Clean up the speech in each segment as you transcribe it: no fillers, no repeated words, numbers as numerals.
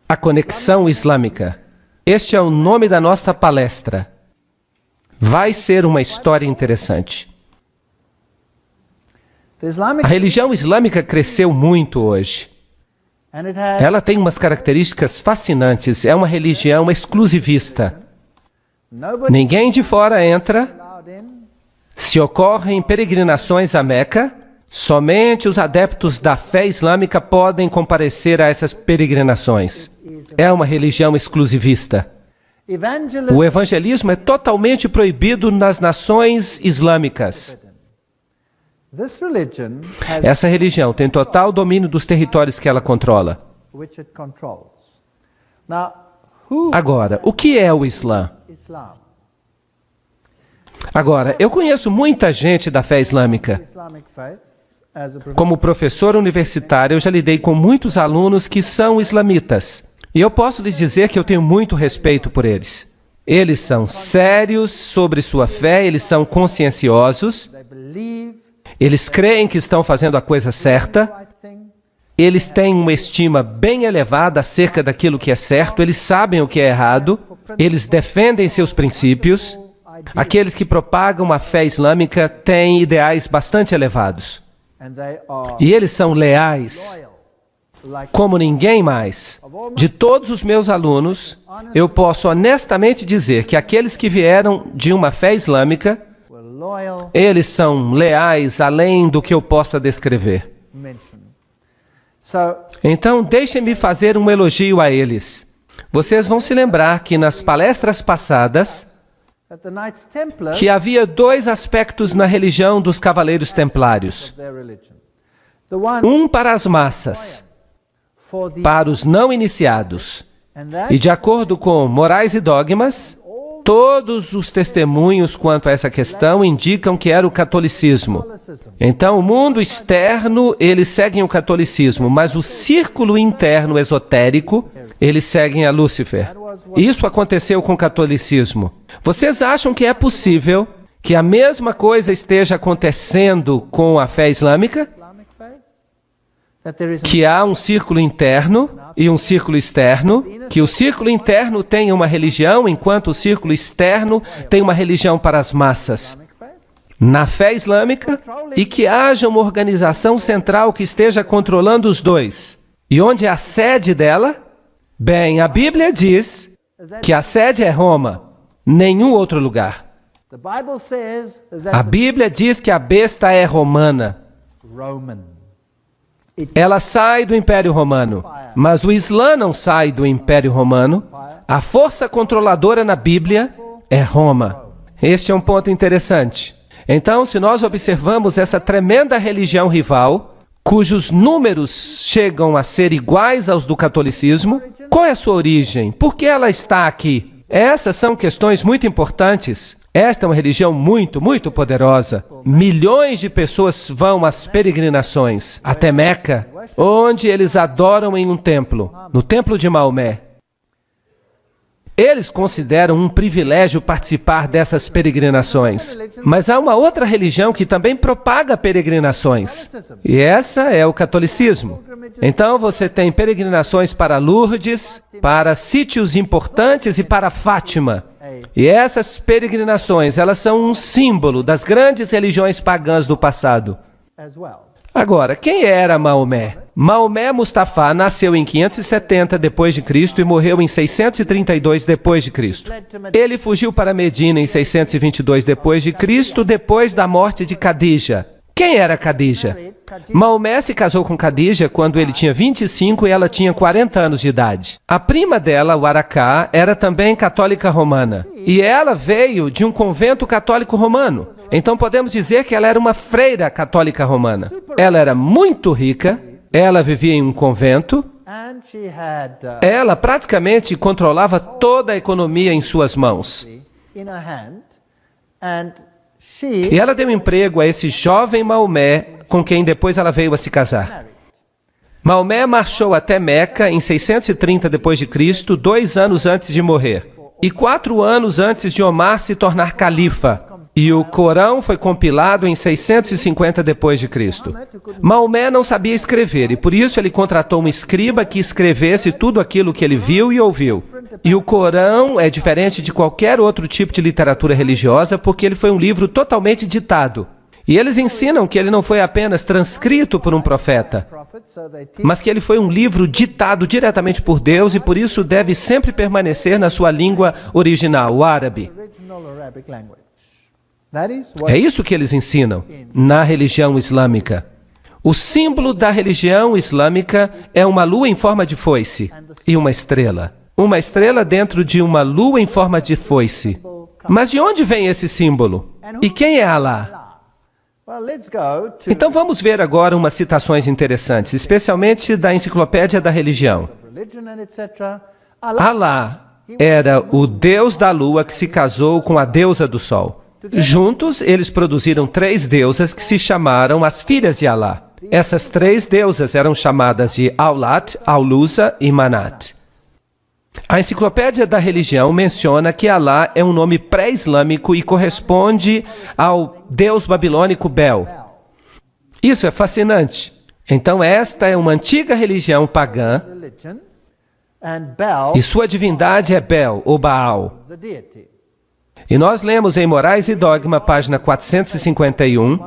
A Conexão Islâmica. Este é o nome da nossa palestra. Vai ser uma história interessante. A religião islâmica cresceu muito hoje. Ela tem umas características fascinantes. É uma religião exclusivista. Ninguém de fora entra. Se ocorrem peregrinações a Meca, somente os adeptos da fé islâmica podem comparecer a essas peregrinações. É uma religião exclusivista. O evangelismo é totalmente proibido nas nações islâmicas. Essa religião tem total domínio dos territórios que ela controla. Agora, o que é o Islã? Agora, eu conheço muita gente da fé islâmica. Como professor universitário, eu já lidei com muitos alunos que são islamitas. E eu posso lhes dizer que eu tenho muito respeito por eles. Eles são sérios sobre sua fé, eles são conscienciosos, eles creem que estão fazendo a coisa certa, eles têm uma estima bem elevada acerca daquilo que é certo, eles sabem o que é errado, eles defendem seus princípios. Aqueles que propagam a fé islâmica têm ideais bastante elevados. E eles são leais, como ninguém mais. De todos os meus alunos, eu posso honestamente dizer que aqueles que vieram de uma fé islâmica, eles são leais além do que eu possa descrever. Então, deixem-me fazer um elogio a eles. Vocês vão se lembrar que nas palestras passadas, que havia dois aspectos na religião dos Cavaleiros Templários. Um para as massas, para os não iniciados. E de acordo com Morais e Dogmas, todos os testemunhos quanto a essa questão indicam que era o catolicismo. Então, o mundo externo, eles seguem o catolicismo, mas o círculo interno esotérico, eles seguem a Lúcifer. Isso aconteceu com o catolicismo. Vocês acham que é possível que a mesma coisa esteja acontecendo com a fé islâmica? Que há um círculo interno e um círculo externo, que o círculo interno tem uma religião, enquanto o círculo externo tem uma religião para as massas. Na fé islâmica, e que haja uma organização central que esteja controlando os dois. E onde é a sede dela? Bem, a Bíblia diz que a sede é Roma, nenhum outro lugar. A Bíblia diz que a besta é romana. Ela sai do Império Romano, mas o Islã não sai do Império Romano. A força controladora na Bíblia é Roma. Este é um ponto interessante. Então, se nós observamos essa tremenda religião rival, cujos números chegam a ser iguais aos do catolicismo, qual é a sua origem? Por que ela está aqui? Essas são questões muito importantes. Esta é uma religião muito, muito poderosa. Milhões de pessoas vão às peregrinações até Meca, onde eles adoram em um templo, no templo de Maomé. Eles consideram um privilégio participar dessas peregrinações. Mas há uma outra religião que também propaga peregrinações. E essa é o catolicismo. Então você tem peregrinações para Lourdes, para sítios importantes e para Fátima. E essas peregrinações, elas são um símbolo das grandes religiões pagãs do passado. Agora, quem era Maomé? Maomé Mustafa nasceu em 570 d.C. e morreu em 632 d.C. Ele fugiu para Medina em 622 d.C., depois da morte de Khadija. Quem era Khadija? Maomé se casou com Khadija quando ele tinha 25 e ela tinha 40 anos de idade. A prima dela, Waraqá, era também católica romana. E ela veio de um convento católico romano. Então podemos dizer que ela era uma freira católica romana. Ela era muito rica, ela vivia em um convento, ela praticamente controlava toda a economia em suas mãos. E ela deu emprego a esse jovem Maomé, com quem depois ela veio a se casar. Maomé marchou até Meca em 630 d.C., 2 anos antes de morrer, e 4 anos antes de Omar se tornar califa. E o Corão foi compilado em 650 depois de Cristo. Maomé não sabia escrever e por isso ele contratou um escriba que escrevesse tudo aquilo que ele viu e ouviu. E o Corão é diferente de qualquer outro tipo de literatura religiosa porque ele foi um livro totalmente ditado. E eles ensinam que ele não foi apenas transcrito por um profeta, mas que ele foi um livro ditado diretamente por Deus e por isso deve sempre permanecer na sua língua original, o árabe. É isso que eles ensinam na religião islâmica. O símbolo da religião islâmica é uma lua em forma de foice e uma estrela. Uma estrela dentro de uma lua em forma de foice. Mas de onde vem esse símbolo? E quem é Alá? Então vamos ver agora umas citações interessantes, especialmente da Enciclopédia da Religião. Alá era o deus da lua que se casou com a deusa do sol. Juntos, eles produziram 3 deusas que se chamaram as filhas de Alá. Essas 3 deusas eram chamadas de Aulat, Aulusa e Manat. A Enciclopédia da Religião menciona que Alá é um nome pré-islâmico e corresponde ao deus babilônico Bel. Isso é fascinante. Então, esta é uma antiga religião pagã e sua divindade é Bel, ou Baal. E nós lemos em Morais e Dogma, página 451,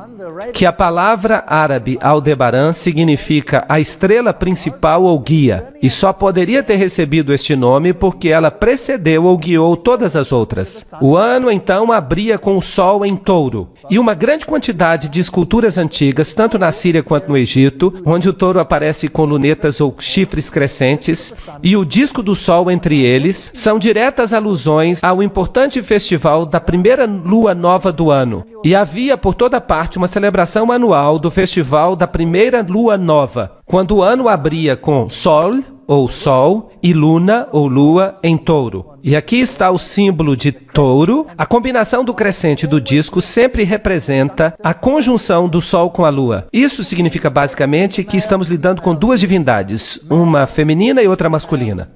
que a palavra árabe Aldebaran significa a estrela principal ou guia, e só poderia ter recebido este nome porque ela precedeu ou guiou todas as outras. O ano, então, abria com o sol em touro, e uma grande quantidade de esculturas antigas, tanto na Síria quanto no Egito, onde o touro aparece com lunetas ou chifres crescentes, e o disco do sol entre eles, são diretas alusões ao importante festival da primeira lua nova do ano. E havia por toda parte uma celebração anual do festival da primeira lua nova, quando o ano abria com sol, ou sol, e luna, ou lua, em touro. E aqui está o símbolo de touro. A combinação do crescente e do disco sempre representa a conjunção do sol com a lua. Isso significa basicamente que estamos lidando com 2 divindades, uma feminina e outra masculina.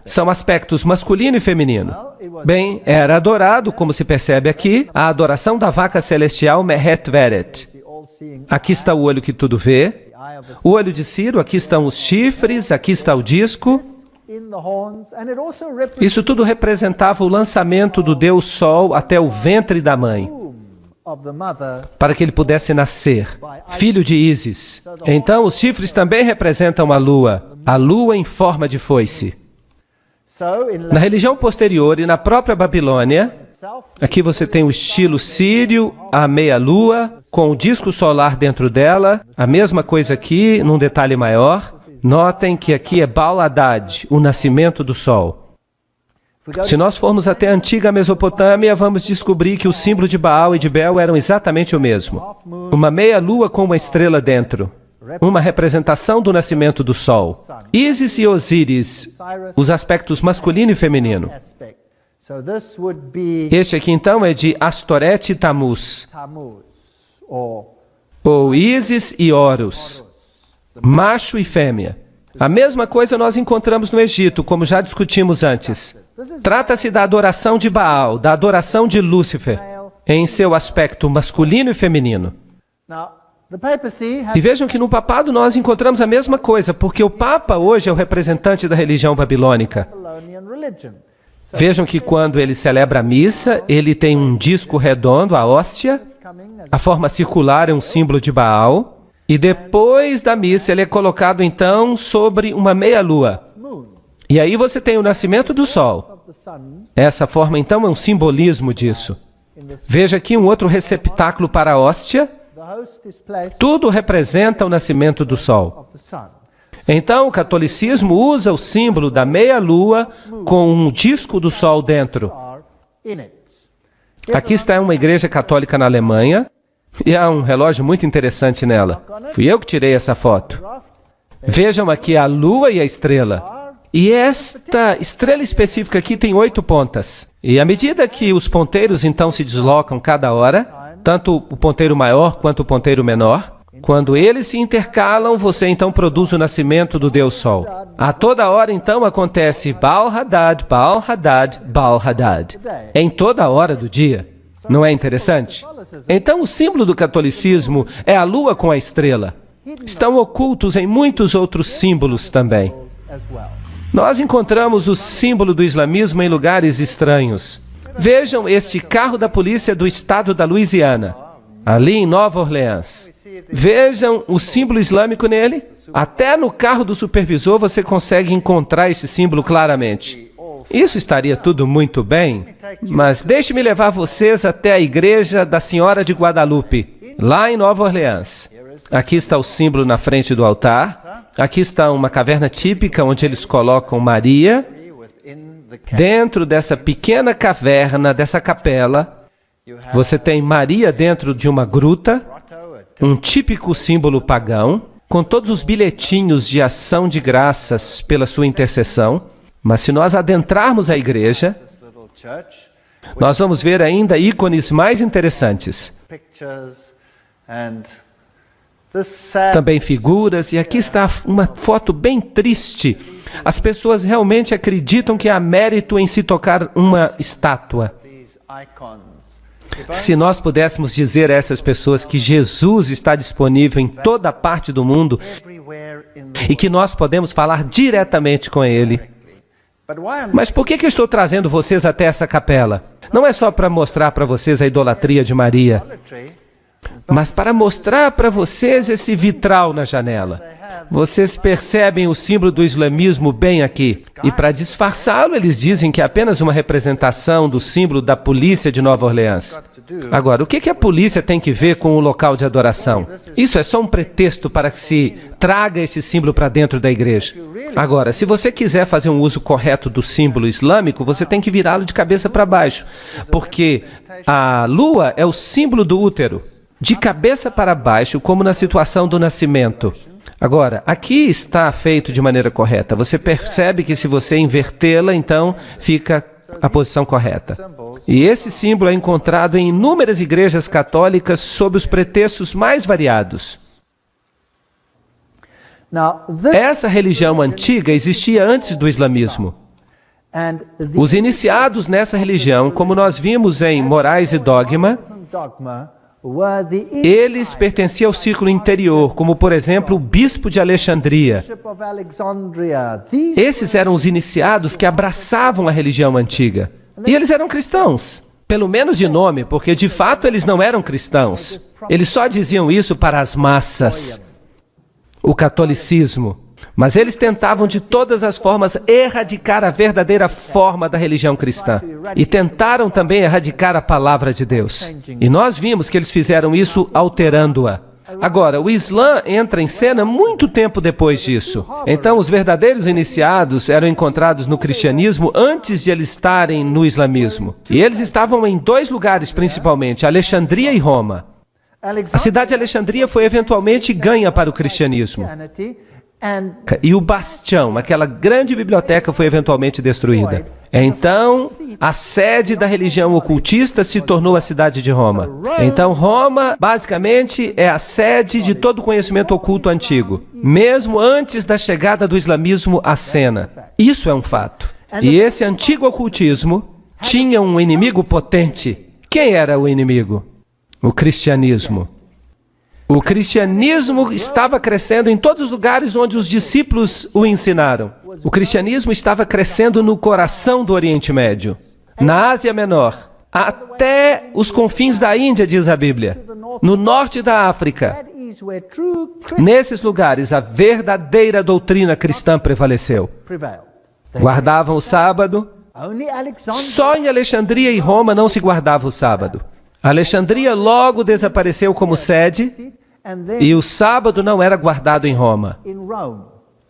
São aspectos masculino e feminino. Bem, era adorado, como se percebe aqui, a adoração da vaca celestial Mehet Veret. Aqui está o olho que tudo vê. O olho de Ciro, aqui estão os chifres, aqui está o disco. Isso tudo representava o lançamento do Deus Sol até o ventre da mãe, para que ele pudesse nascer, filho de Ísis. Então, os chifres também representam a lua em forma de foice. Na religião posterior e na própria Babilônia, aqui você tem o estilo sírio, a meia-lua, com o disco solar dentro dela, a mesma coisa aqui, num detalhe maior. Notem que aqui é Baal Hadad, o nascimento do sol. Se nós formos até a antiga Mesopotâmia, vamos descobrir que o símbolo de Baal e de Bel eram exatamente o mesmo. Uma meia-lua com uma estrela dentro. Uma representação do nascimento do sol. Ísis e Osíris, os aspectos masculino e feminino. Este aqui, então, é de Astoret e Tamuz, ou Ísis e Horus, macho e fêmea. A mesma coisa nós encontramos no Egito, como já discutimos antes. Trata-se da adoração de Baal, da adoração de Lúcifer, em seu aspecto masculino e feminino. E vejam que no papado nós encontramos a mesma coisa, porque o Papa hoje é o representante da religião babilônica. Vejam que quando ele celebra a missa, ele tem um disco redondo, a hóstia, a forma circular é um símbolo de Baal, e depois da missa ele é colocado então sobre uma meia-lua. E aí você tem o nascimento do sol. Essa forma então é um simbolismo disso. Veja aqui um outro receptáculo para a hóstia. Tudo representa o nascimento do sol. Então, o catolicismo usa o símbolo da meia-lua com um disco do sol dentro. Aqui está uma igreja católica na Alemanha e há um relógio muito interessante nela. Fui eu que tirei essa foto. Vejam aqui a lua e a estrela. E esta estrela específica aqui tem 8 pontas. E à medida que os ponteiros então se deslocam cada hora, tanto o ponteiro maior quanto o ponteiro menor, quando eles se intercalam, você então produz o nascimento do Deus Sol. A toda hora então acontece Baal Hadad, Baal Hadad, Baal Hadad. Em toda hora do dia. Não é interessante? Então, o símbolo do catolicismo é a lua com a estrela. Estão ocultos em muitos outros símbolos também. Nós encontramos o símbolo do islamismo em lugares estranhos. Vejam este carro da polícia do estado da Louisiana, ali em Nova Orleans. Vejam o símbolo islâmico nele. Até no carro do supervisor você consegue encontrar esse símbolo claramente. Isso estaria tudo muito bem, mas deixe-me levar vocês até a igreja da Senhora de Guadalupe, lá em Nova Orleans. Aqui está o símbolo na frente do altar. Aqui está uma caverna típica onde eles colocam Maria. Dentro dessa pequena caverna, dessa capela, você tem Maria dentro de uma gruta, um típico símbolo pagão, com todos os bilhetinhos de ação de graças pela sua intercessão. Mas se nós adentrarmos a igreja, nós vamos ver ainda ícones mais interessantes. Também figuras, e aqui está uma foto bem triste. As pessoas realmente acreditam que há mérito em se tocar uma estátua. Se nós pudéssemos dizer a essas pessoas que Jesus está disponível em toda parte do mundo e que nós podemos falar diretamente com Ele. Mas por que eu estou trazendo vocês até essa capela? Não é só para mostrar para vocês a idolatria de Maria, mas para mostrar para vocês esse vitral na janela. Vocês percebem o símbolo do islamismo bem aqui. E para disfarçá-lo, eles dizem que é apenas uma representação do símbolo da polícia de Nova Orleans. Agora, o que a polícia tem que ver com o local de adoração? Isso é só um pretexto para que se traga esse símbolo para dentro da igreja. Agora, se você quiser fazer um uso correto do símbolo islâmico, você tem que virá-lo de cabeça para baixo, porque a lua é o símbolo do útero, de cabeça para baixo, como na situação do nascimento. Agora, aqui está feito de maneira correta. Você percebe que se você invertê-la, então fica a posição correta. E esse símbolo é encontrado em inúmeras igrejas católicas sob os pretextos mais variados. Essa religião antiga existia antes do islamismo. Os iniciados nessa religião, como nós vimos em Morais e Dogma, eles pertenciam ao círculo interior, como por exemplo o bispo de Alexandria. Esses eram os iniciados que abraçavam a religião antiga. E eles eram cristãos, pelo menos de nome, porque de fato eles não eram cristãos. Eles só diziam isso para as massas, o catolicismo. Mas eles tentavam de todas as formas erradicar a verdadeira forma da religião cristã. E tentaram também erradicar a palavra de Deus. E nós vimos que eles fizeram isso alterando-a. Agora, o Islã entra em cena muito tempo depois disso. Então, os verdadeiros iniciados eram encontrados no cristianismo antes de eles estarem no islamismo. E eles estavam em dois lugares principalmente, Alexandria e Roma. A cidade de Alexandria foi eventualmente ganha para o cristianismo. E o bastião, aquela grande biblioteca, foi eventualmente destruída. Então, a sede da religião ocultista se tornou a cidade de Roma. Então, Roma, basicamente, é a sede de todo o conhecimento oculto antigo, mesmo antes da chegada do islamismo à cena. Isso é um fato. E esse antigo ocultismo tinha um inimigo potente. Quem era o inimigo? O cristianismo. O cristianismo estava crescendo em todos os lugares onde os discípulos o ensinaram. O cristianismo estava crescendo no coração do Oriente Médio, na Ásia Menor, até os confins da Índia, diz a Bíblia, no norte da África. Nesses lugares, a verdadeira doutrina cristã prevaleceu. Guardavam o sábado. Só em Alexandria e Roma não se guardava o sábado. Alexandria logo desapareceu como sede e o sábado não era guardado em Roma.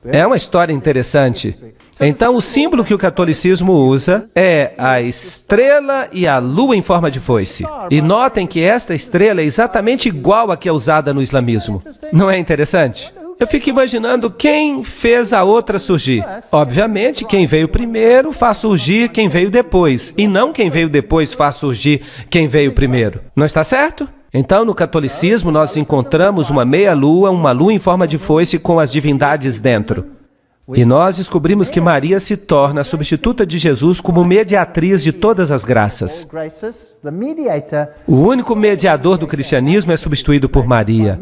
É uma história interessante. Então, o símbolo que o catolicismo usa é a estrela e a lua em forma de foice. E notem que esta estrela é exatamente igual à que é usada no islamismo. Não é interessante? Eu fico imaginando quem fez a outra surgir. Obviamente, quem veio primeiro faz surgir quem veio depois, e não quem veio depois faz surgir quem veio primeiro. Não está certo? Então, no catolicismo, nós encontramos uma meia-lua, uma lua em forma de foice com as divindades dentro. E nós descobrimos que Maria se torna a substituta de Jesus como mediatriz de todas as graças. O único mediador do cristianismo é substituído por Maria.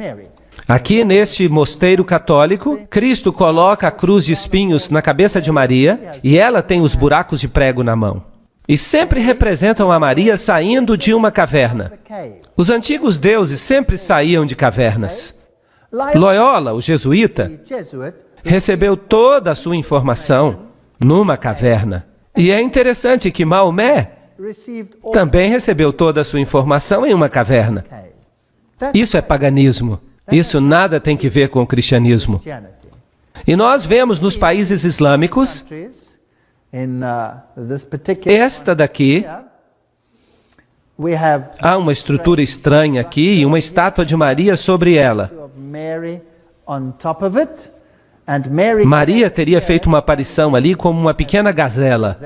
Aqui neste mosteiro católico, Cristo coloca a cruz de espinhos na cabeça de Maria e ela tem os buracos de prego na mão. E sempre representam a Maria saindo de uma caverna. Os antigos deuses sempre saíam de cavernas. Loyola, o jesuíta, recebeu toda a sua informação numa caverna. E é interessante que Maomé também recebeu toda a sua informação em uma caverna. Isso é paganismo. Isso nada tem que ver com o cristianismo. E nós vemos nos países islâmicos, esta daqui, há uma estrutura estranha aqui e uma estátua de Maria sobre ela. Maria teria feito uma aparição ali como uma pequena gazela.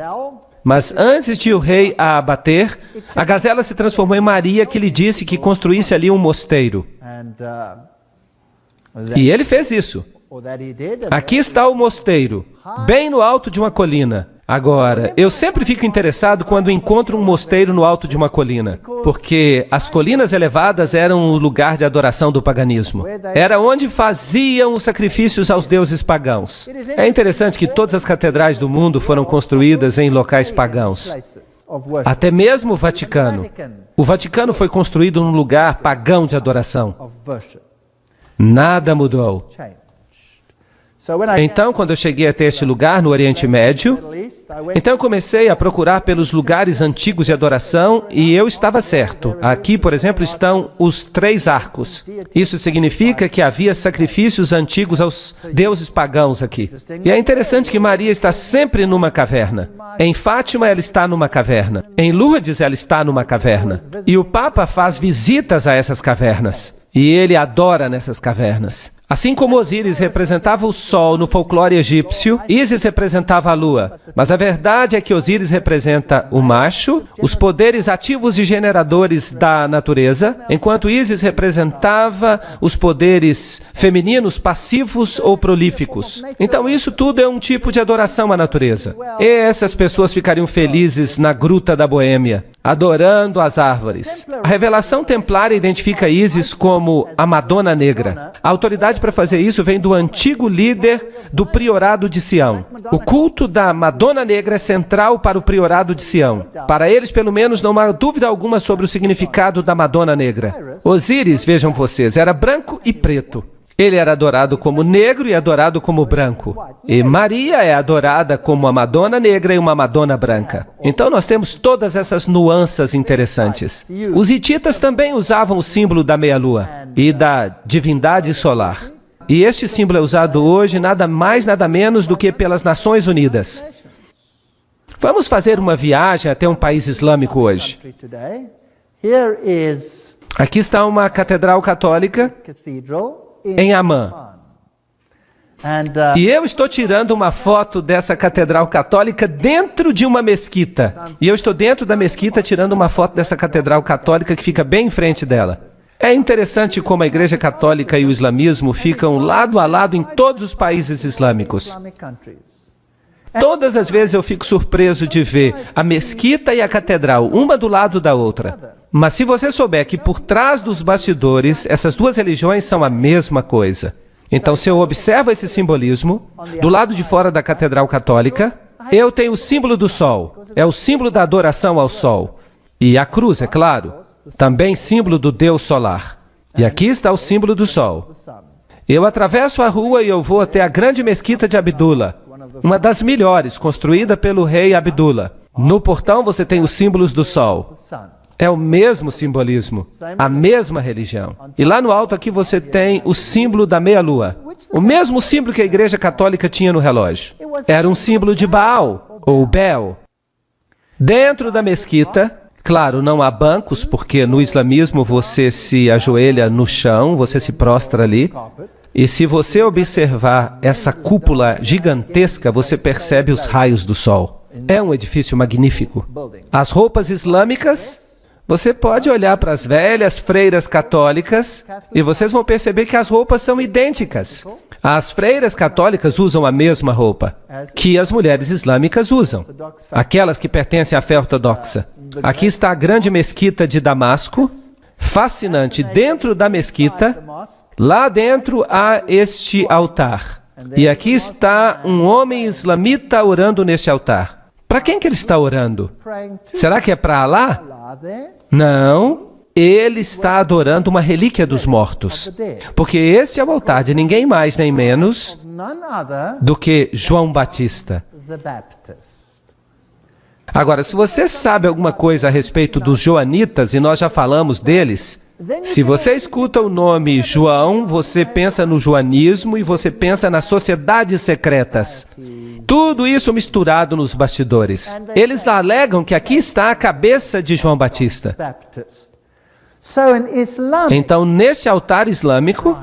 Mas antes de o rei a abater, a gazela se transformou em Maria, que lhe disse que construísse ali um mosteiro. E ele fez isso. Aqui está o mosteiro, bem no alto de uma colina. Agora, eu sempre fico interessado quando encontro um mosteiro no alto de uma colina, porque as colinas elevadas eram o lugar de adoração do paganismo. Era onde faziam os sacrifícios aos deuses pagãos. É interessante que todas as catedrais do mundo foram construídas em locais pagãos. Até mesmo o Vaticano. O Vaticano foi construído num lugar pagão de adoração. Nada mudou. Então, quando eu cheguei até este lugar, no Oriente Médio, então eu comecei a procurar pelos lugares antigos de adoração e eu estava certo. Aqui, por exemplo, estão os 3 arcos. Isso significa que havia sacrifícios antigos aos deuses pagãos aqui. E é interessante que Maria está sempre numa caverna. Em Fátima, ela está numa caverna. Em Lourdes, ela está numa caverna. E o Papa faz visitas a essas cavernas. E ele adora nessas cavernas. Assim como Osíris representava o sol no folclore egípcio, Ísis representava a lua. Mas a verdade é que Osíris representa o macho, os poderes ativos e generadores da natureza, enquanto Ísis representava os poderes femininos passivos ou prolíficos. Então isso tudo é um tipo de adoração à natureza. E essas pessoas ficariam felizes na Gruta da Boêmia, adorando as árvores. A revelação templária identifica Ísis como a Madonna Negra. A autoridade para fazer isso vem do antigo líder do priorado de Sião. O culto da Madonna Negra é central para o priorado de Sião. Para eles, pelo menos, não há dúvida alguma sobre o significado da Madonna Negra. Osíris, vejam vocês, era branco e preto. Ele era adorado como negro e adorado como branco. E Maria é adorada como uma Madonna negra e uma Madonna branca. Então nós temos todas essas nuances interessantes. Os hititas também usavam o símbolo da meia-lua e da divindade solar. E este símbolo é usado hoje nada mais, nada menos do que pelas Nações Unidas. Vamos fazer uma viagem até um país islâmico hoje. Aqui está uma catedral católica em Amman. E eu estou tirando uma foto dessa catedral católica dentro de uma mesquita. E eu estou dentro da mesquita tirando uma foto dessa catedral católica que fica bem em frente dela. É interessante como a Igreja Católica e o islamismo ficam lado a lado em todos os países islâmicos. Todas as vezes eu fico surpreso de ver a mesquita e a catedral, uma do lado da outra. Mas se você souber que por trás dos bastidores, essas duas religiões são a mesma coisa. Então, se eu observo esse simbolismo, do lado de fora da Catedral Católica, eu tenho o símbolo do Sol. É o símbolo da adoração ao Sol. E a cruz, é claro, também símbolo do Deus solar. E aqui está o símbolo do Sol. Eu atravesso a rua e eu vou até a grande mesquita de Abdullah, uma das melhores, construída pelo rei Abdullah. No portão você tem os símbolos do Sol. É o mesmo simbolismo, a mesma religião. E lá no alto aqui você tem o símbolo da meia-lua. O mesmo símbolo que a Igreja Católica tinha no relógio. Era um símbolo de Baal, ou Bel. Dentro da mesquita, claro, não há bancos, porque no islamismo você se ajoelha no chão, você se prostra ali. E se você observar essa cúpula gigantesca, você percebe os raios do sol. É um edifício magnífico. As roupas islâmicas Você pode olhar para as velhas freiras católicas e vocês vão perceber que as roupas são idênticas. As freiras católicas usam a mesma roupa que as mulheres islâmicas usam, aquelas que pertencem à fé ortodoxa. Aqui está a grande mesquita de Damasco, fascinante. Dentro da mesquita, lá dentro há este altar. E aqui está um homem islamita orando neste altar. Para quem que ele está orando? Será que é para Alá? Não, ele está adorando uma relíquia dos mortos. Porque esse é o altar de ninguém mais nem menos do que João Batista. Agora, se você sabe alguma coisa a respeito dos joanitas, e nós já falamos deles, se você escuta o nome João, você pensa no joanismo e você pensa nas sociedades secretas. Tudo isso misturado nos bastidores. Eles alegam que aqui está a cabeça de João Batista. Então, neste altar islâmico,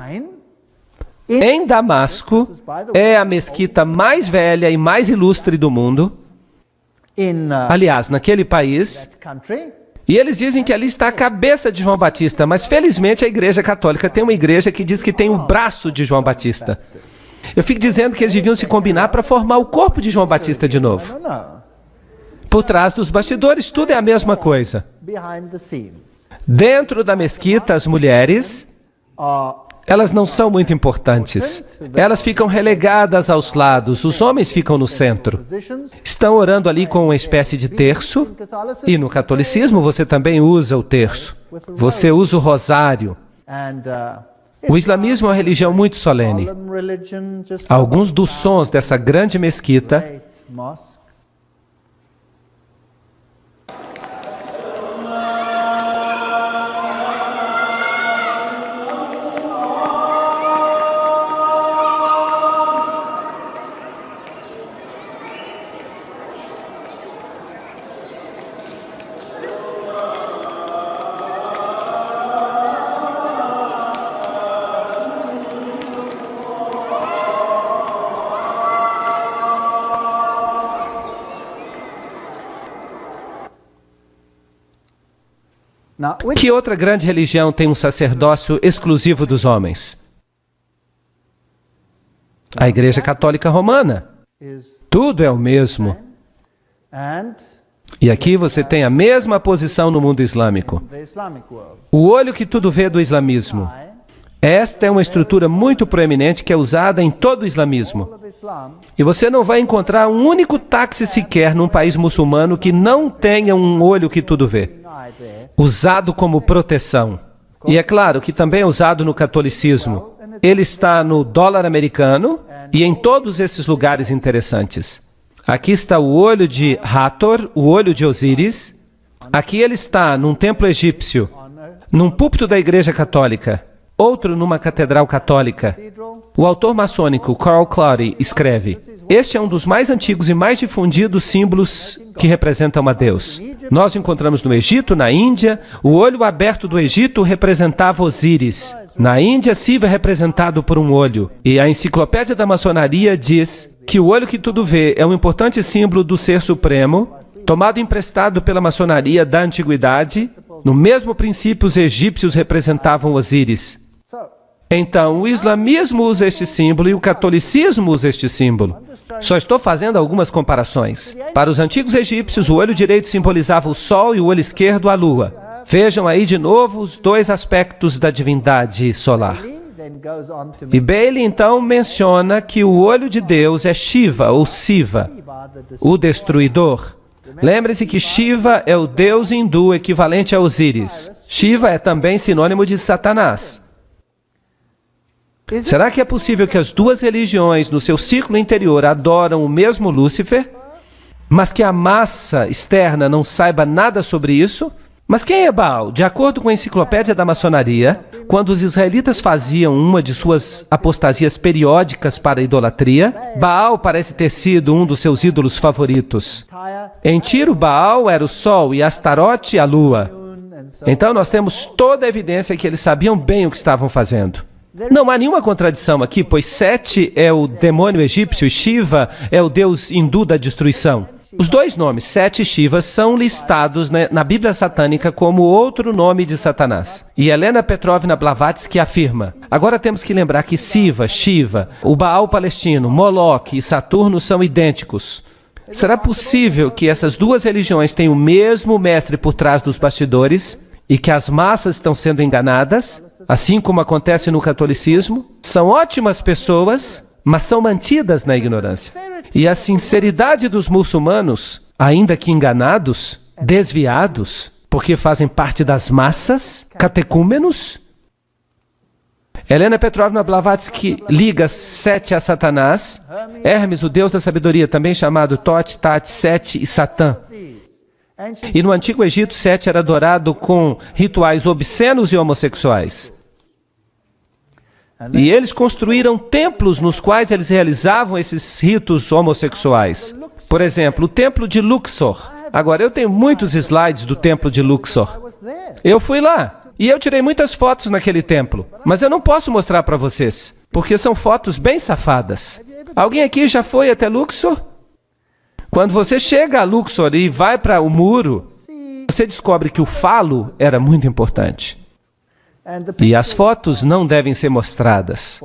em Damasco, é a mesquita mais velha e mais ilustre do mundo. Aliás, naquele país. E eles dizem que ali está a cabeça de João Batista, mas felizmente a Igreja Católica tem uma igreja que diz que tem o braço de João Batista. Eu fico dizendo que eles deviam se combinar para formar o corpo de João Batista de novo. Por trás dos bastidores, tudo é a mesma coisa. Dentro da mesquita, as mulheres, elas não são muito importantes. Elas ficam relegadas aos lados, os homens ficam no centro. Estão orando ali com uma espécie de terço, e no catolicismo você também usa o terço. Você usa o rosário. O islamismo é uma religião muito solene. Alguns dos sons dessa grande mesquita Que outra grande religião tem um sacerdócio exclusivo dos homens? A Igreja Católica Romana. Tudo é o mesmo. E aqui você tem a mesma posição no mundo islâmico. O olho que tudo vê do islamismo. Esta é uma estrutura muito proeminente que é usada em todo o islamismo. E você não vai encontrar um único táxi sequer num país muçulmano que não tenha um olho que tudo vê, usado como proteção. E é claro que também é usado no catolicismo. Ele está no dólar americano e em todos esses lugares interessantes. Aqui está o olho de Hathor, o olho de Osíris. Aqui ele está num templo egípcio, num púlpito da Igreja Católica, outro numa catedral católica. O autor maçônico Carl Clary escreve: este é um dos mais antigos e mais difundidos símbolos que representam a Deus. Nós o encontramos no Egito, na Índia. O olho aberto do Egito representava Osíris. Na Índia, Siva é representado por um olho. E a enciclopédia da maçonaria diz que o olho que tudo vê é um importante símbolo do Ser Supremo, tomado emprestado pela maçonaria da antiguidade. No mesmo princípio, os egípcios representavam Osíris. Então, o islamismo usa este símbolo e o catolicismo usa este símbolo. Só estou fazendo algumas comparações. Para os antigos egípcios, o olho direito simbolizava o sol e o olho esquerdo a lua. Vejam aí de novo os dois aspectos da divindade solar. E Bailey, então, menciona que o olho de Deus é Shiva, ou Siva, o destruidor. Lembre-se que Shiva é o deus hindu equivalente a Osíris. Shiva é também sinônimo de Satanás. Será que é possível que as duas religiões, no seu círculo interior, adoram o mesmo Lúcifer, mas que a massa externa não saiba nada sobre isso? Mas quem é Baal? De acordo com a enciclopédia da maçonaria, quando os israelitas faziam uma de suas apostasias periódicas para a idolatria, Baal parece ter sido um dos seus ídolos favoritos. Em Tiro, Baal era o sol e Astarote a lua. Então nós temos toda a evidência que eles sabiam bem o que estavam fazendo. Não há nenhuma contradição aqui, pois Sete é o demônio egípcio e Shiva é o deus hindu da destruição. Os dois nomes, Set e Shiva, são listados na Bíblia satânica como outro nome de Satanás. E Helena Petrovna Blavatsky afirma: agora temos que lembrar que Siva, Shiva, o Baal palestino, Moloque e Saturno são idênticos. Será possível que essas duas religiões tenham o mesmo mestre por trás dos bastidores e que as massas estão sendo enganadas, assim como acontece no catolicismo? São ótimas pessoas, mas são mantidas na ignorância. E a sinceridade dos muçulmanos, ainda que enganados, desviados, porque fazem parte das massas, catecúmenos. Helena Petrovna Blavatsky liga Set a Satanás, Hermes, o deus da sabedoria, também chamado Tot, Tat, Set e Satã. E no Antigo Egito, Set era adorado com rituais obscenos e homossexuais. E eles construíram templos nos quais eles realizavam esses ritos homossexuais. Por exemplo, o templo de Luxor. Agora, eu tenho muitos slides do templo de Luxor. Eu fui lá e eu tirei muitas fotos naquele templo. Mas eu não posso mostrar para vocês, porque são fotos bem safadas. Alguém aqui já foi até Luxor? Quando você chega a Luxor e vai para o muro, você descobre que o falo era muito importante. E as fotos não devem ser mostradas.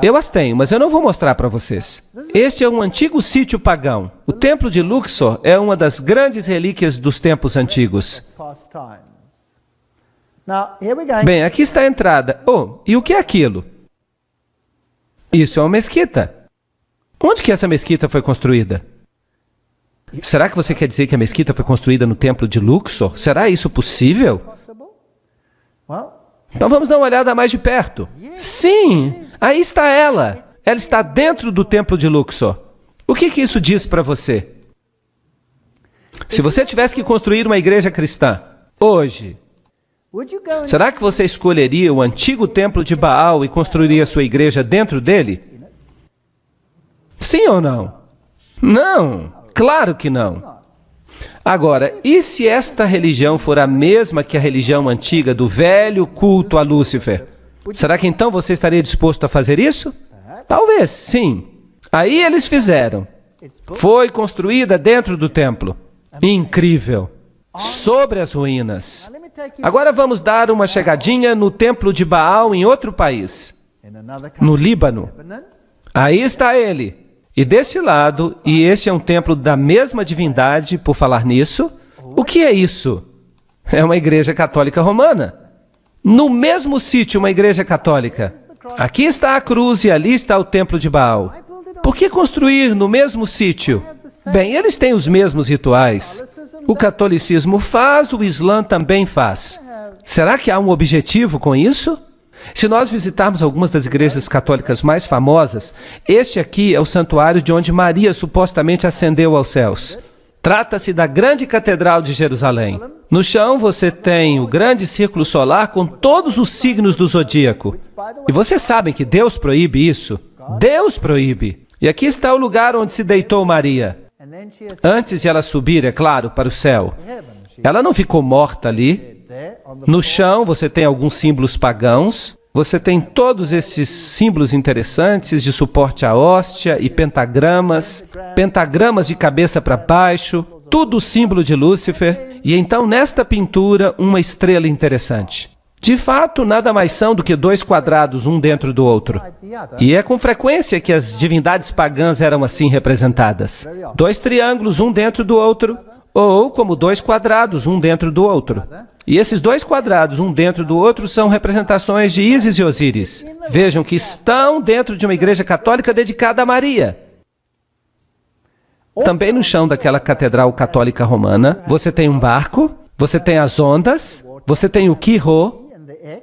Eu as tenho, mas eu não vou mostrar para vocês. Este é um antigo sítio pagão. O templo de Luxor é uma das grandes relíquias dos tempos antigos. Bem, aqui está a entrada. Oh, e o que é aquilo? Isso é uma mesquita. Onde que essa mesquita foi construída? Será que você quer dizer que a mesquita foi construída no templo de Luxor? Será isso possível? Então vamos dar uma olhada mais de perto. Sim, aí está ela. Ela está dentro do templo de Luxor. O que isso diz para você? Se você tivesse que construir uma igreja cristã hoje, será que você escolheria o antigo templo de Baal e construiria sua igreja dentro dele? Sim ou não? Não, claro que não. Agora, e se esta religião for a mesma que a religião antiga do velho culto a Lúcifer? Será que então você estaria disposto a fazer isso? Talvez, sim. Aí eles fizeram. Foi construída dentro do templo. Incrível. Sobre as ruínas. Agora vamos dar uma chegadinha no templo de Baal em outro país. No Líbano. Aí está ele. E deste lado, e este é um templo da mesma divindade, por falar nisso, o que é isso? É uma igreja católica romana. No mesmo sítio, uma igreja católica. Aqui está a cruz e ali está o templo de Baal. Por que construir no mesmo sítio? Bem, eles têm os mesmos rituais. O catolicismo faz, o Islã também faz. Será que há um objetivo com isso? Se nós visitarmos algumas das igrejas católicas mais famosas, este aqui é o santuário de onde Maria supostamente ascendeu aos céus. Trata-se da grande catedral de Jerusalém. No chão você tem o grande círculo solar com todos os signos do zodíaco. E vocês sabem que Deus proíbe isso. Deus proíbe. E aqui está o lugar onde se deitou Maria. Antes de ela subir, é claro, para o céu. Ela não ficou morta ali. No chão você tem alguns símbolos pagãos. Você tem todos esses símbolos interessantes de suporte à hóstia e pentagramas de cabeça para baixo, tudo símbolo de Lúcifer. E então nesta pintura uma estrela interessante. De fato, nada mais são do que dois quadrados, um dentro do outro. E é com frequência que as divindades pagãs eram assim representadas. Dois triângulos, um dentro do outro, ou como dois quadrados, um dentro do outro. E esses dois quadrados, um dentro do outro, são representações de Ísis e Osíris. Vejam que estão dentro de uma igreja católica dedicada a Maria. Também no chão daquela catedral católica romana, você tem um barco, você tem as ondas, você tem o Quirô,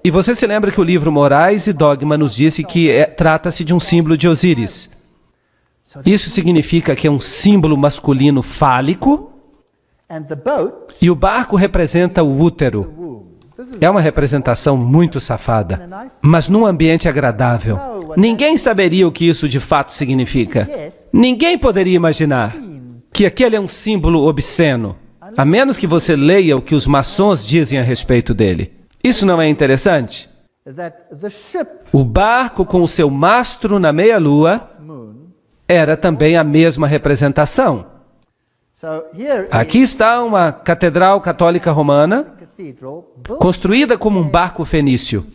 e você se lembra que o livro Morais e Dogma nos disse que trata-se de um símbolo de Osíris. Isso significa que é um símbolo masculino fálico, e o barco representa o útero. É uma representação muito safada, mas num ambiente agradável. Ninguém saberia o que isso de fato significa. Ninguém poderia imaginar que aquele é um símbolo obsceno, a menos que você leia o que os maçons dizem a respeito dele. Isso não é interessante? O barco com o seu mastro na meia-lua era também a mesma representação. Aqui está uma catedral católica romana, construída como um barco fenício.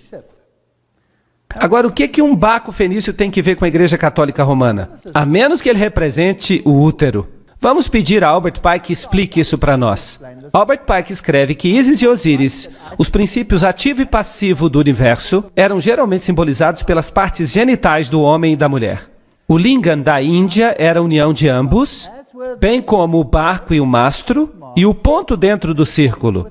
Agora, o que um barco fenício tem que ver com a Igreja Católica Romana? A menos que ele represente o útero. Vamos pedir a Albert Pike que explique isso para nós. Albert Pike escreve que Ísis e Osíris, os princípios ativo e passivo do universo, eram geralmente simbolizados pelas partes genitais do homem e da mulher. O lingam da Índia era a união de ambos, bem como o barco e o mastro, e o ponto dentro do círculo.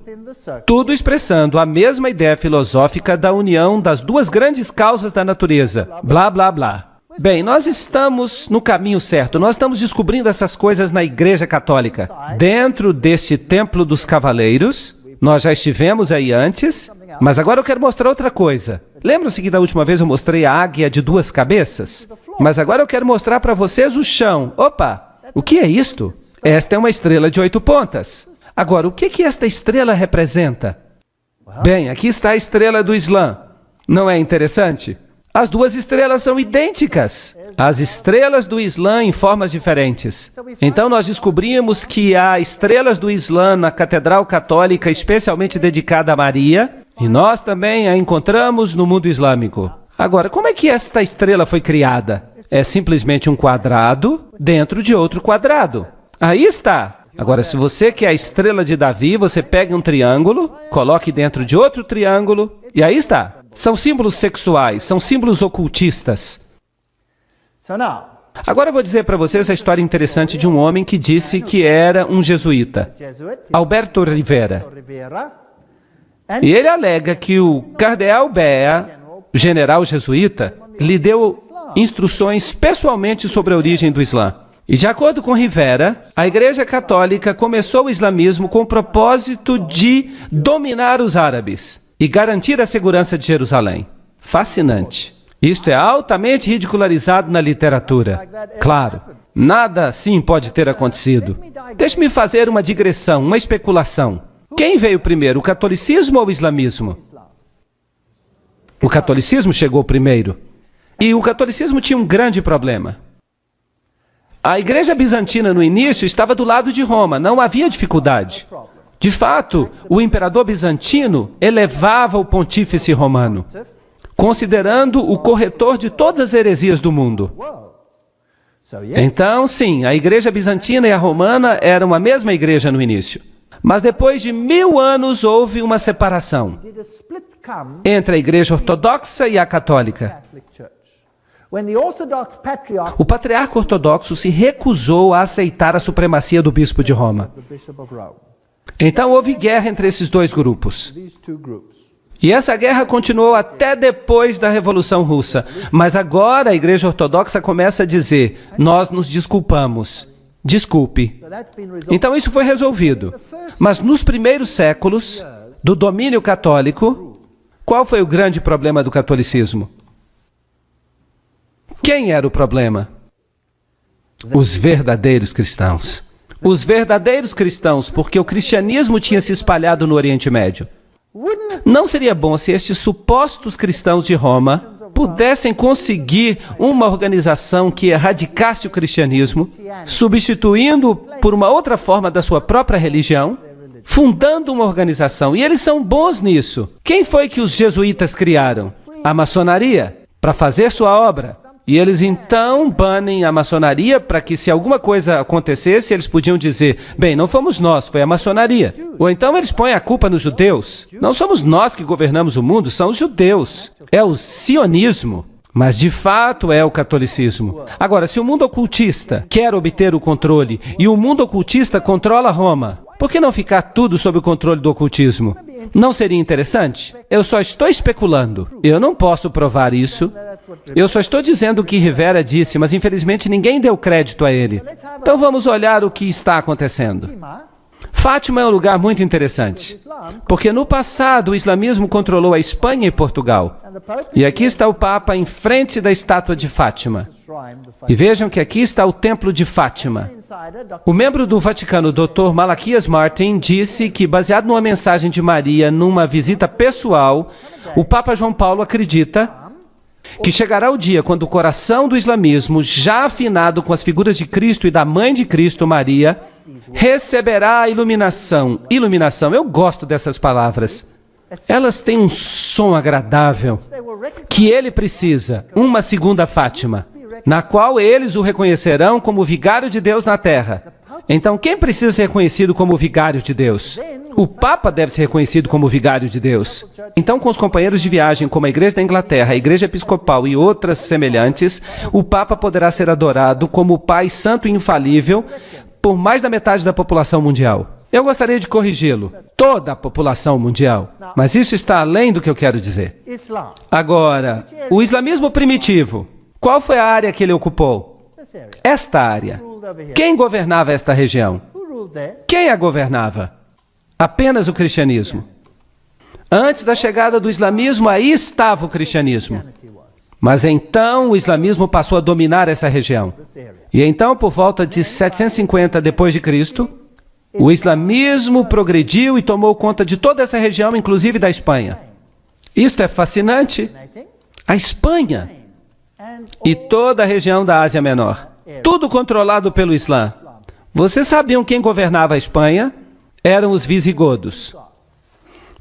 Tudo expressando a mesma ideia filosófica da união das duas grandes causas da natureza. Blá, blá, blá. Bem, nós estamos no caminho certo. Nós estamos descobrindo essas coisas na Igreja Católica. Dentro deste Templo dos Cavaleiros, nós já estivemos aí antes, mas agora eu quero mostrar outra coisa. Lembram-se que da última vez eu mostrei a águia de 2 cabeças? Mas agora eu quero mostrar para vocês o chão. Opa! O que é isto? Esta é uma estrela de 8 pontas. Agora, o que esta estrela representa? Bem, aqui está a estrela do Islã. Não é interessante? As duas estrelas são idênticas. As estrelas do Islã em formas diferentes. Então, nós descobrimos que há estrelas do Islã na Catedral Católica especialmente dedicada a Maria, e nós também a encontramos no mundo islâmico. Agora, como é que esta estrela foi criada? É simplesmente um quadrado dentro de outro quadrado. Aí está. Agora, se você quer a estrela de Davi, você pega um triângulo, coloque dentro de outro triângulo, e aí está. São símbolos sexuais, são símbolos ocultistas. Agora eu vou dizer para vocês a história interessante de um homem que disse que era um jesuíta, Alberto Rivera. E ele alega que o cardeal Bea, general jesuíta, lhe deu instruções pessoalmente sobre a origem do Islã. E de acordo com Rivera, a Igreja Católica começou o islamismo com o propósito de dominar os árabes e garantir a segurança de Jerusalém. Fascinante. Isto é altamente ridicularizado na literatura. Claro, nada assim pode ter acontecido. Deixe-me fazer uma digressão, uma especulação. Quem veio primeiro, o catolicismo ou o islamismo? O catolicismo chegou primeiro. E o catolicismo tinha um grande problema. A Igreja Bizantina, no início, estava do lado de Roma, não havia dificuldade. De fato, o imperador bizantino elevava o pontífice romano, considerando o corretor de todas as heresias do mundo. Então, sim, a Igreja Bizantina e a Romana eram a mesma igreja no início. Mas depois de 1000 anos houve uma separação entre a Igreja Ortodoxa e a Católica. O patriarca ortodoxo se recusou a aceitar a supremacia do bispo de Roma. Então houve guerra entre esses dois grupos. E essa guerra continuou até depois da Revolução Russa. Mas agora a Igreja Ortodoxa começa a dizer: nós nos desculpamos. Desculpe. Então isso foi resolvido. Mas nos primeiros séculos do domínio católico, qual foi o grande problema do catolicismo? Quem era o problema? Os verdadeiros cristãos. Os verdadeiros cristãos, porque o cristianismo tinha se espalhado no Oriente Médio. Não seria bom se estes supostos cristãos de Roma pudessem conseguir uma organização que erradicasse o cristianismo, substituindo por uma outra forma da sua própria religião, fundando uma organização. E eles são bons nisso. Quem foi que os jesuítas criaram? A maçonaria, para fazer sua obra. E eles então banem a maçonaria para que, se alguma coisa acontecesse, eles podiam dizer: bem, não fomos nós, foi a maçonaria. Ou então eles põem a culpa nos judeus. Não somos nós que governamos o mundo, são os judeus. É o sionismo, mas de fato é o catolicismo. Agora, se o mundo ocultista quer obter o controle e o mundo ocultista controla Roma, por que não ficar tudo sob o controle do ocultismo? Não seria interessante? Eu só estou especulando. Eu não posso provar isso. Eu só estou dizendo o que Rivera disse, mas infelizmente ninguém deu crédito a ele. Então vamos olhar o que está acontecendo. Fátima é um lugar muito interessante, porque no passado o islamismo controlou a Espanha e Portugal. E aqui está o Papa em frente da estátua de Fátima. E vejam que aqui está o Templo de Fátima. O membro do Vaticano, Dr. Malaquias Martin, disse que, baseado numa mensagem de Maria numa visita pessoal, o Papa João Paulo acredita que chegará o dia quando o coração do islamismo, já afinado com as figuras de Cristo e da mãe de Cristo, Maria, receberá a iluminação. Iluminação, eu gosto dessas palavras. Elas têm um som agradável que ele precisa, uma segunda Fátima, na qual eles o reconhecerão como o vigário de Deus na terra. Então, quem precisa ser reconhecido como o vigário de Deus? O Papa deve ser reconhecido como o vigário de Deus. Então, com os companheiros de viagem, como a Igreja da Inglaterra, a Igreja Episcopal e outras semelhantes, o Papa poderá ser adorado como o Pai Santo e Infalível por mais da metade da população mundial. Eu gostaria de corrigi-lo. Toda a população mundial. Mas isso está além do que eu quero dizer. Agora, o islamismo primitivo, qual foi a área que ele ocupou? Esta área. Quem governava esta região? Quem a governava? Apenas o cristianismo. Antes da chegada do islamismo, aí estava o cristianismo. Mas então o islamismo passou a dominar essa região. E então, por volta de 750 depois de Cristo, o islamismo progrediu e tomou conta de toda essa região, inclusive da Espanha. Isto é fascinante. A Espanha e toda a região da Ásia Menor. Tudo controlado pelo Islã. Vocês sabiam quem governava a Espanha? Eram os visigodos.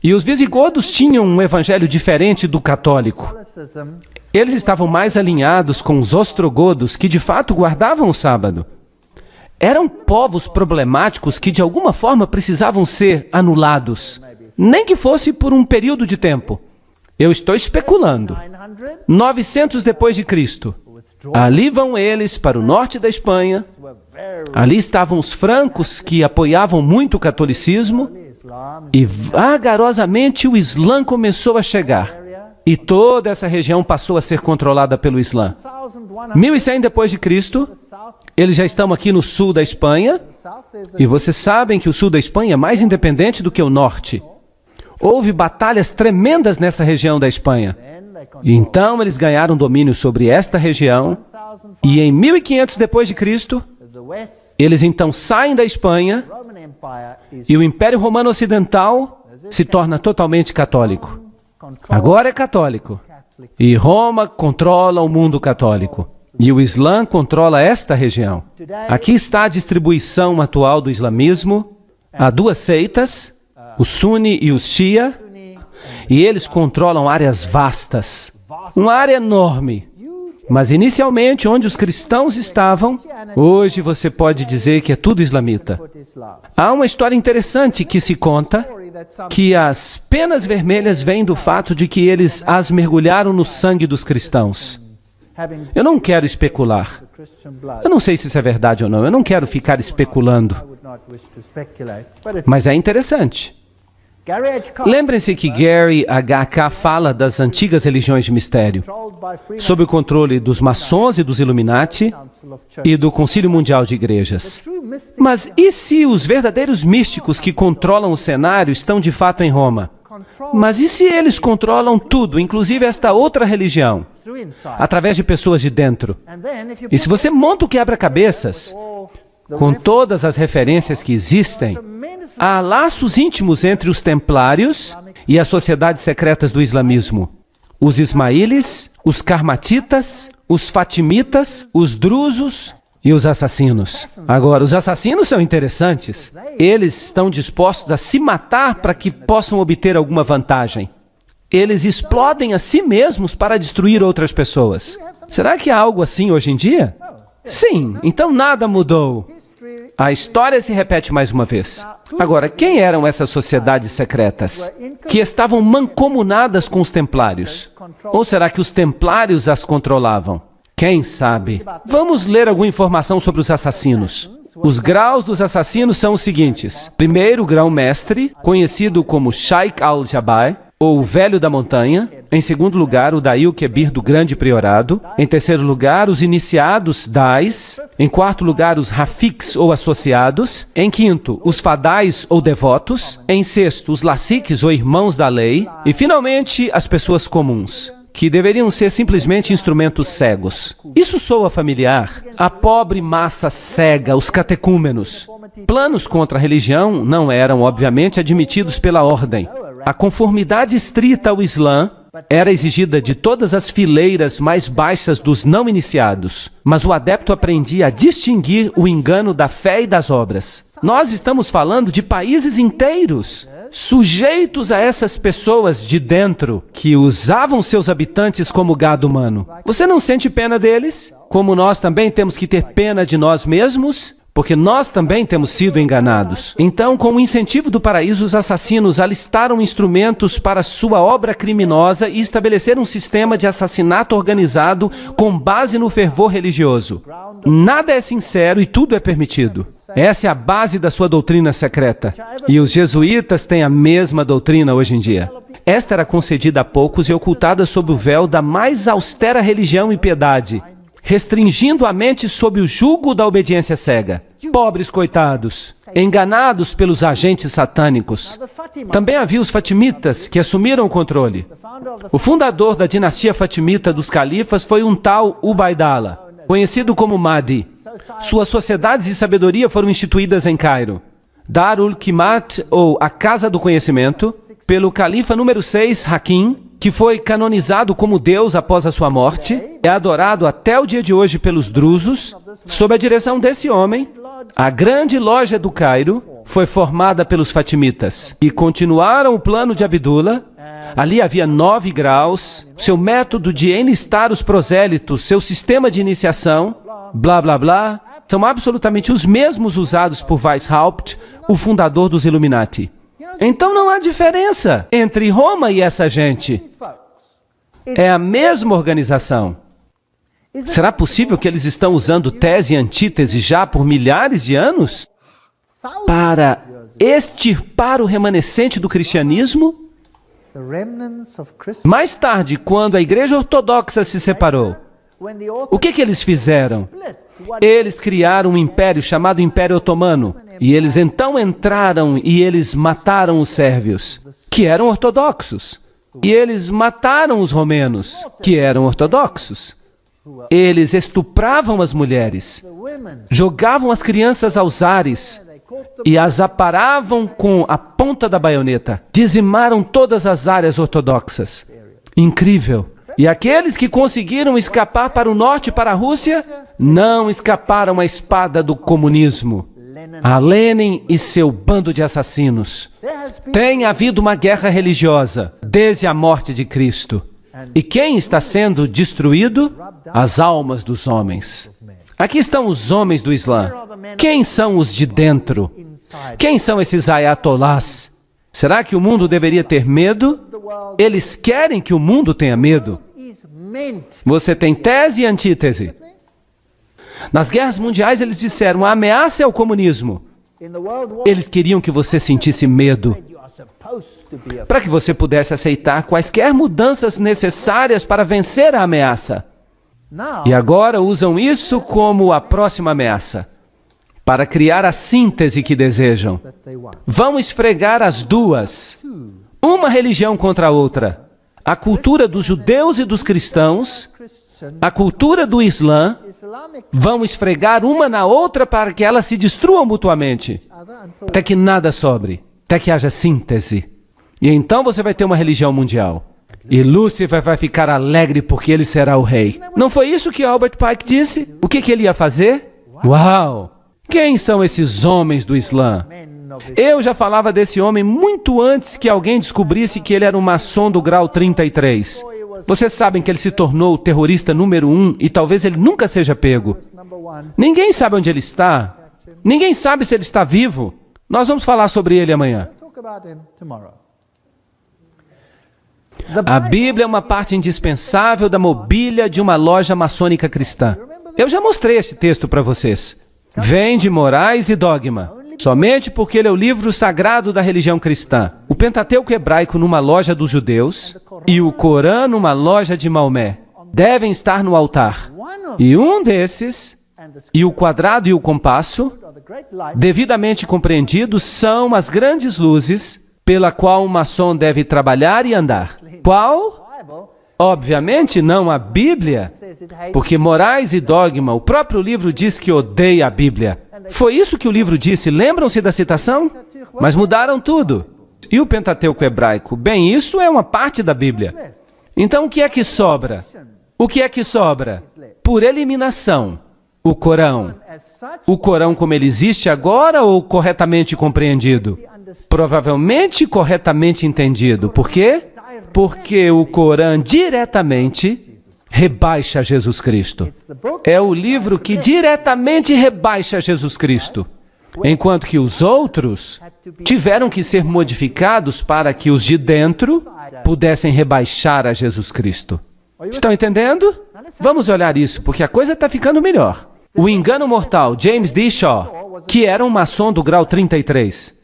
E os visigodos tinham um evangelho diferente do católico. Eles estavam mais alinhados com os ostrogodos, que de fato guardavam o sábado. Eram povos problemáticos que de alguma forma precisavam ser anulados, nem que fosse por um período de tempo. Eu estou especulando. 900 depois de Cristo. Ali vão eles para o norte da Espanha. Ali estavam os francos, que apoiavam muito o catolicismo. E vagarosamente o Islã começou a chegar. E toda essa região passou a ser controlada pelo Islã. 1100 depois de Cristo, eles já estão aqui no sul da Espanha. E vocês sabem que o sul da Espanha é mais independente do que o norte. Houve batalhas tremendas nessa região da Espanha. E então eles ganharam domínio sobre esta região. E em 1500 depois de Cristo, eles então saem da Espanha e o Império Romano Ocidental se torna totalmente católico. Agora é católico. E Roma controla o mundo católico. E o Islã controla esta região. Aqui está a distribuição atual do islamismo. Há duas seitas, o Sunni e os Shia, e eles controlam áreas vastas. Uma área enorme. Mas inicialmente, onde os cristãos estavam, hoje você pode dizer que é tudo islamita. Há uma história interessante que se conta, que as penas vermelhas vêm do fato de que eles as mergulharam no sangue dos cristãos. Eu não quero especular. Eu não sei se isso é verdade ou não. Eu não quero ficar especulando. Mas é interessante. Lembrem-se que Gary H.K. fala das antigas religiões de mistério, sob o controle dos maçons e dos Illuminati e do Concílio Mundial de Igrejas. Mas e se os verdadeiros místicos que controlam o cenário estão de fato em Roma? Mas e se eles controlam tudo, inclusive esta outra religião, através de pessoas de dentro? E se você monta o quebra-cabeças, com todas as referências que existem, há laços íntimos entre os templários e as sociedades secretas do islamismo. Os ismaílis, os karmatitas, os fatimitas, os drusos e os assassinos. Agora, os assassinos são interessantes. Eles estão dispostos a se matar para que possam obter alguma vantagem. Eles explodem a si mesmos para destruir outras pessoas. Será que há algo assim hoje em dia? Sim, então nada mudou. A história se repete mais uma vez. Agora, quem eram essas sociedades secretas que estavam mancomunadas com os templários? Ou será que os templários as controlavam? Quem sabe? Vamos ler alguma informação sobre os assassinos. Os graus dos assassinos são os seguintes. Primeiro, o grão-mestre, conhecido como Sheikh al-Jabbar, ou o Velho da Montanha. Em segundo lugar, o Daí Kebir do Grande Priorado. Em terceiro lugar, os iniciados Dais. Em quarto lugar, os Rafiks ou associados. Em quinto, os Fadais ou devotos. Em sexto, os Lassiques ou irmãos da lei. E finalmente, as pessoas comuns, que deveriam ser simplesmente instrumentos cegos. Isso soa familiar? A pobre massa cega, os catecúmenos. Planos contra a religião não eram, obviamente, admitidos pela ordem. A conformidade estrita ao Islã era exigida de todas as fileiras mais baixas dos não iniciados. Mas o adepto aprendia a distinguir o engano da fé e das obras. Nós estamos falando de países inteiros, sujeitos a essas pessoas de dentro, que usavam seus habitantes como gado humano. Você não sente pena deles? Como nós também temos que ter pena de nós mesmos? Porque nós também temos sido enganados. Então, com o incentivo do paraíso, os assassinos alistaram instrumentos para sua obra criminosa e estabeleceram um sistema de assassinato organizado com base no fervor religioso. Nada é sincero e tudo é permitido. Essa é a base da sua doutrina secreta. E os jesuítas têm a mesma doutrina hoje em dia. Esta era concedida a poucos e ocultada sob o véu da mais austera religião e piedade, restringindo a mente sob o jugo da obediência cega. Pobres coitados, enganados pelos agentes satânicos. Também havia os fatimitas, que assumiram o controle. O fundador da dinastia fatimita dos califas foi um tal Ubaidallah, conhecido como Mahdi. Suas sociedades de sabedoria foram instituídas em Cairo. Darul Qimat, ou a Casa do Conhecimento, pelo califa número 6, Hakim, que foi canonizado como Deus após a sua morte, é adorado até o dia de hoje pelos drusos. Sob a direção desse homem, a grande loja do Cairo foi formada pelos fatimitas e continuaram o plano de Abdullah. Ali havia 9 graus, seu método de enlistar os prosélitos, seu sistema de iniciação, blá blá blá, são absolutamente os mesmos usados por Weishaupt, o fundador dos Illuminati. Então não há diferença entre Roma e essa gente. É a mesma organização. Será possível que eles estão usando tese e antítese já por milhares de anos? Para extirpar o remanescente do cristianismo? Mais tarde, quando a Igreja Ortodoxa se separou, o que eles fizeram? Eles criaram um império chamado Império Otomano. E eles então entraram e eles mataram os sérvios, que eram ortodoxos. E eles mataram os romenos, que eram ortodoxos. Eles estupravam as mulheres, jogavam as crianças aos ares e as aparavam com a ponta da baioneta. Dizimaram todas as áreas ortodoxas. Incrível. E aqueles que conseguiram escapar para o norte e para a Rússia, não escaparam à espada do comunismo. A Lenin e seu bando de assassinos. Tem havido uma guerra religiosa desde a morte de Cristo. E quem está sendo destruído? As almas dos homens. Aqui estão os homens do Islã. Quem são os de dentro? Quem são esses ayatolás? Será que o mundo deveria ter medo? Eles querem que o mundo tenha medo. Você tem tese e antítese. Nas guerras mundiais, eles disseram, a ameaça é o comunismo. Eles queriam que você sentisse medo, para que você pudesse aceitar quaisquer mudanças necessárias para vencer a ameaça. E agora usam isso como a próxima ameaça, para criar a síntese que desejam. Vão esfregar as duas, uma religião contra a outra. A cultura dos judeus e dos cristãos, a cultura do Islã, vão esfregar uma na outra para que elas se destruam mutuamente, até que nada sobre, até que haja síntese. E então você vai ter uma religião mundial. E Lúcifer vai ficar alegre porque ele será o rei. Não foi isso que Albert Pike disse? O que ele ia fazer? Uau! Quem são esses homens do Islã? Eu já falava desse homem muito antes que alguém descobrisse que ele era um maçom do grau 33. Vocês sabem que ele se tornou o terrorista número 1 e talvez ele nunca seja pego. Ninguém sabe onde ele está. Ninguém sabe se ele está vivo. Nós vamos falar sobre ele amanhã. A Bíblia é uma parte indispensável da mobília de uma loja maçônica cristã. Eu já mostrei este texto para vocês. Vem de Morais e Dogma. Somente porque ele é o livro sagrado da religião cristã. O Pentateuco hebraico numa loja dos judeus e o Corã numa loja de Maomé devem estar no altar. E um desses, e o quadrado e o compasso, devidamente compreendidos, são as grandes luzes pela qual um maçom deve trabalhar e andar. Qual? Obviamente não a Bíblia, porque Morais e Dogma, o próprio livro diz que odeia a Bíblia. Foi isso que o livro disse, lembram-se da citação? Mas mudaram tudo. E o Pentateuco hebraico? Bem, isso é uma parte da Bíblia. Então, o que é que sobra? O que é que sobra? Por eliminação, o Corão. O Corão como ele existe agora ou corretamente compreendido? Provavelmente corretamente entendido. Por quê? Porque o Corão diretamente rebaixa Jesus Cristo. É o livro que diretamente rebaixa Jesus Cristo. Enquanto que os outros tiveram que ser modificados para que os de dentro pudessem rebaixar a Jesus Cristo. Estão entendendo? Vamos olhar isso, porque a coisa está ficando melhor. O engano mortal, James D. Shaw, que era um maçom do grau 33.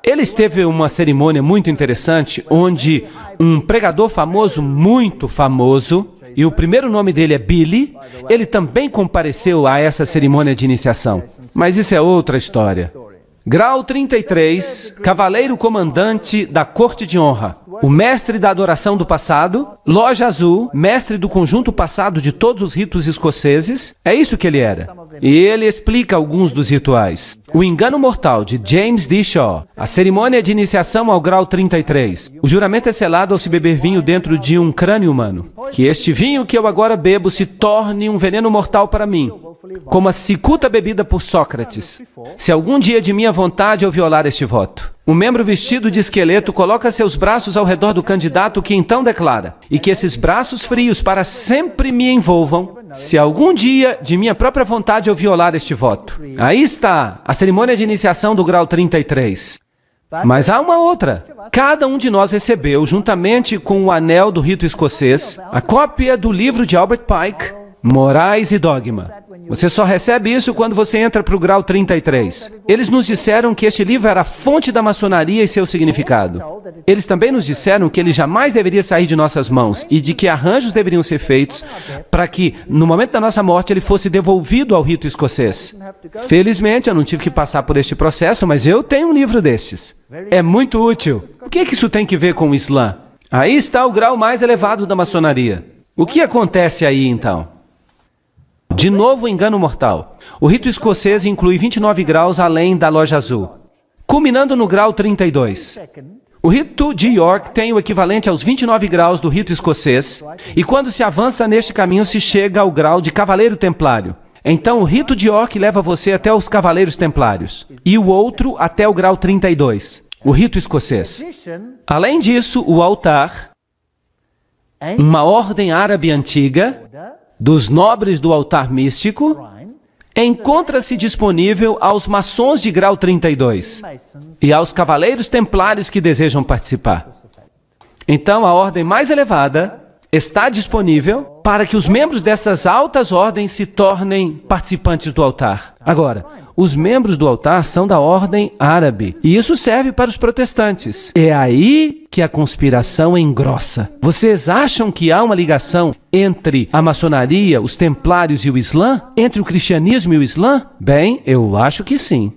Ele esteve uma cerimônia muito interessante, onde um pregador famoso, muito famoso, e o primeiro nome dele é Billy, ele também compareceu a essa cerimônia de iniciação. Mas isso é outra história. Grau 33, cavaleiro comandante da corte de honra, o mestre da adoração do passado, loja azul, mestre do conjunto passado de todos os ritos escoceses, é isso que ele era. E ele explica alguns dos rituais. O engano mortal de James D. Shaw, a cerimônia de iniciação ao grau 33. O juramento é selado ao se beber vinho dentro de um crânio humano. Que este vinho que eu agora bebo se torne um veneno mortal para mim, como a cicuta bebida por Sócrates. Se algum dia de minha vontade eu violar este voto. Um membro vestido de esqueleto coloca seus braços ao redor do candidato que então declara, e que esses braços frios para sempre me envolvam, se algum dia de minha própria vontade eu violar este voto. Aí está, a cerimônia de iniciação do grau 33. Mas há uma outra. Cada um de nós recebeu, juntamente com o anel do rito escocês, a cópia do livro de Albert Pike, Morais e Dogma. Você só recebe isso quando você entra para o grau 33. Eles nos disseram que este livro era a fonte da maçonaria e seu significado. Eles também nos disseram que ele jamais deveria sair de nossas mãos e de que arranjos deveriam ser feitos para que, no momento da nossa morte, ele fosse devolvido ao rito escocês. Felizmente, eu não tive que passar por este processo, mas eu tenho um livro desses. É muito útil. O que é que isso tem que ver com o Islã? Aí está o grau mais elevado da maçonaria. O que acontece aí, então? De novo, engano mortal. O rito escocês inclui 29 graus além da loja azul, culminando no grau 32. O rito de York tem o equivalente aos 29 graus do rito escocês, e quando se avança neste caminho se chega ao grau de cavaleiro templário. Então o rito de York leva você até os cavaleiros templários, e o outro até o grau 32, o rito escocês. Além disso, o altar, uma ordem árabe antiga, dos nobres do altar místico, encontra-se disponível aos maçons de grau 32 e aos cavaleiros templários que desejam participar. Então, a ordem mais elevada está disponível para que os membros dessas altas ordens se tornem participantes do altar. Agora, os membros do altar são da ordem árabe, e isso serve para os protestantes. É aí que a conspiração engrossa. Vocês acham que há uma ligação entre a maçonaria, os templários e o Islã? Entre o cristianismo e o Islã? Bem, eu acho que sim.